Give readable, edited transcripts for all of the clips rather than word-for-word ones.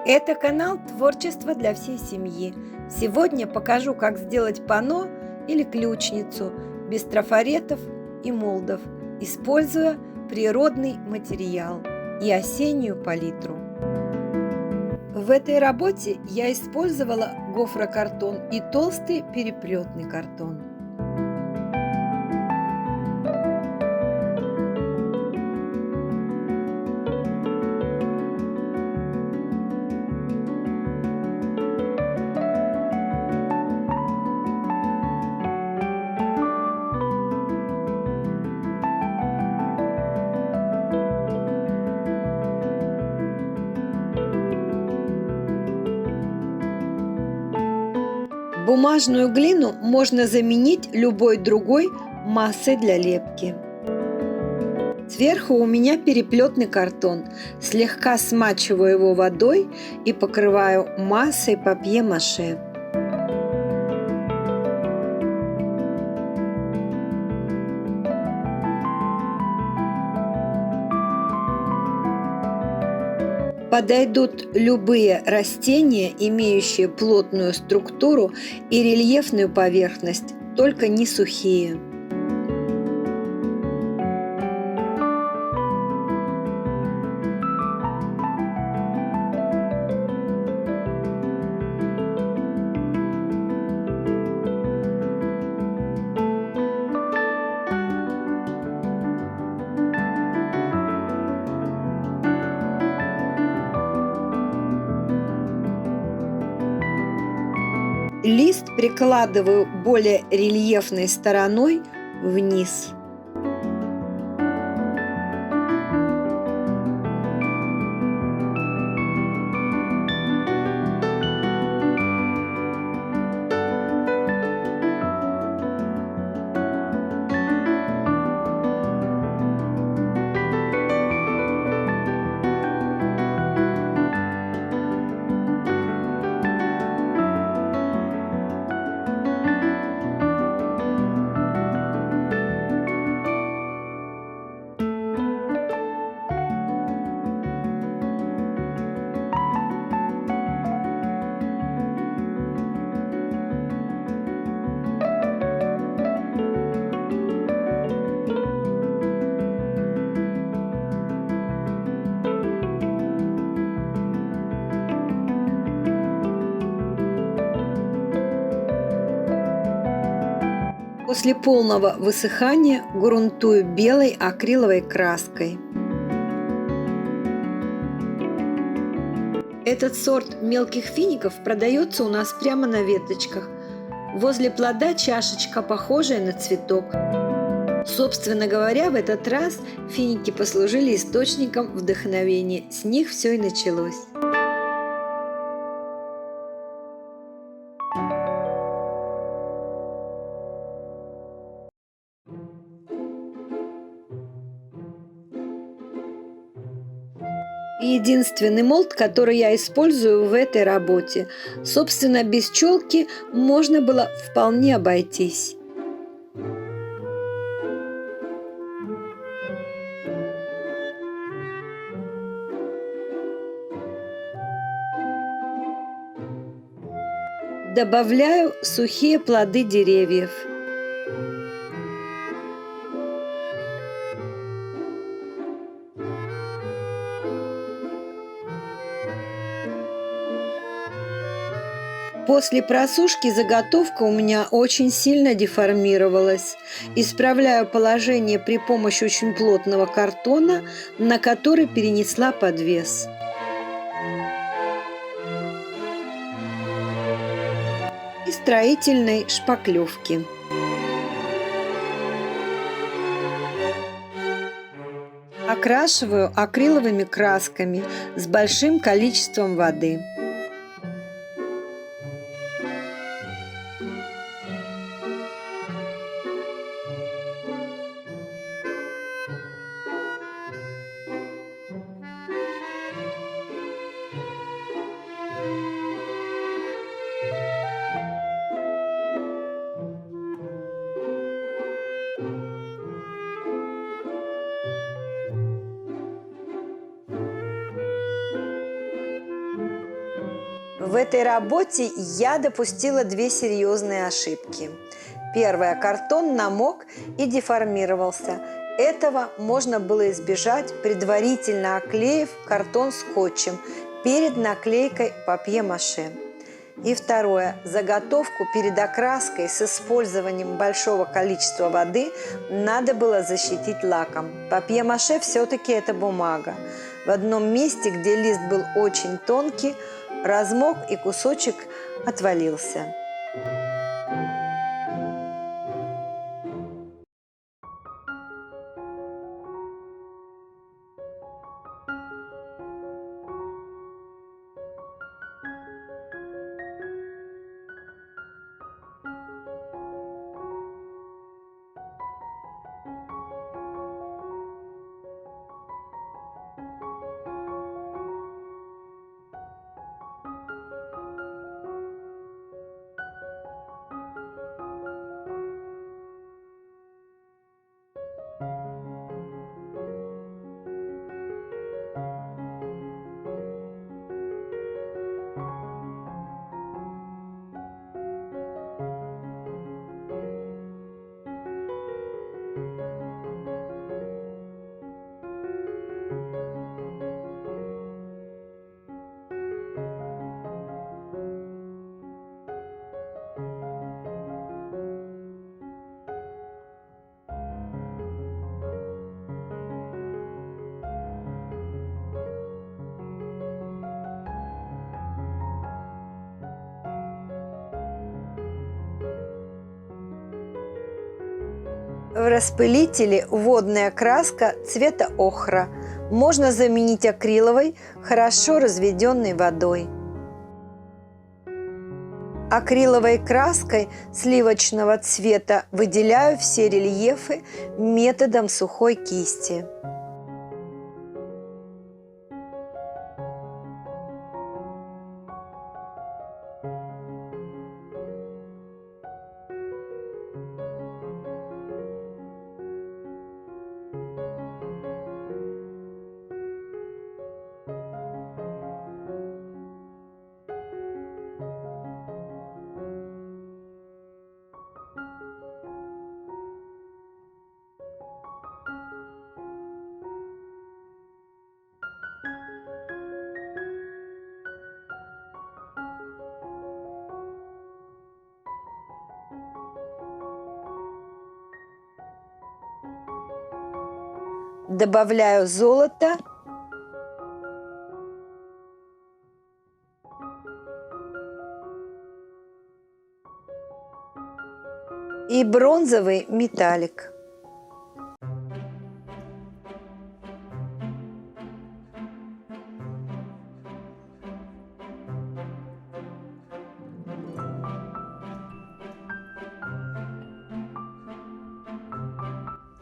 Это канал «Творчество для всей семьи». Сегодня покажу, как сделать панно или ключницу без трафаретов и молдов, используя природный материал и осеннюю палитру. В этой работе я использовала гофрокартон и толстый переплетный картон. Бумажную глину можно заменить любой другой массой для лепки. Сверху у меня переплетный картон. Слегка смачиваю его водой и покрываю массой папье-маше. Подойдут любые растения, имеющие плотную структуру и рельефную поверхность, только не сухие. Лист прикладываю более рельефной стороной вниз. После полного высыхания грунтую белой акриловой краской. Этот сорт мелких фиников продается у нас прямо на веточках. Возле плода чашечка, похожая на цветок. Собственно говоря, в этот раз финики послужили источником вдохновения. С них все и началось. Единственный молд, который я использую в этой работе. Собственно, без челки можно было вполне обойтись. Добавляю сухие плоды деревьев. После просушки заготовка у меня очень сильно деформировалась. Исправляю положение при помощи очень плотного картона, на который перенесла подвес. И строительной шпаклевки. Окрашиваю акриловыми красками с большим количеством воды. В этой работе я допустила две серьезные ошибки. Первая. Картон намок и деформировался. Этого можно было избежать, предварительно оклеив картон скотчем перед наклейкой папье-маше. И второе. Заготовку перед окраской с использованием большого количества воды надо было защитить лаком. Папье-маше все-таки это бумага. В одном месте, где лист был очень тонкий, размок и кусочек отвалился. В распылителе водная краска цвета охра. Можно заменить акриловой, хорошо разведенной водой. Акриловой краской сливочного цвета выделяю все рельефы методом сухой кисти. Добавляю золото и бронзовый металлик.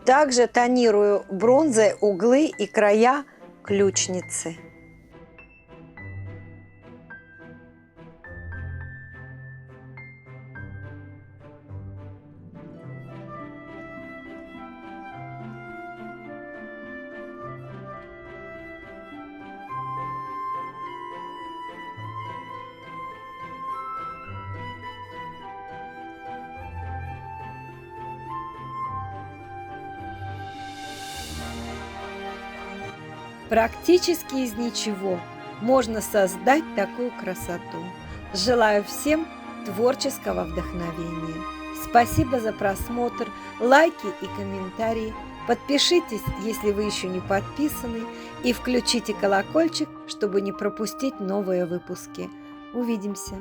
Также тонирую бронзой углы и края ключницы. Практически из ничего можно создать такую красоту. Желаю всем творческого вдохновения. Спасибо за просмотр, лайки и комментарии. Подпишитесь, если вы еще не подписаны, и включите колокольчик, чтобы не пропустить новые выпуски. Увидимся!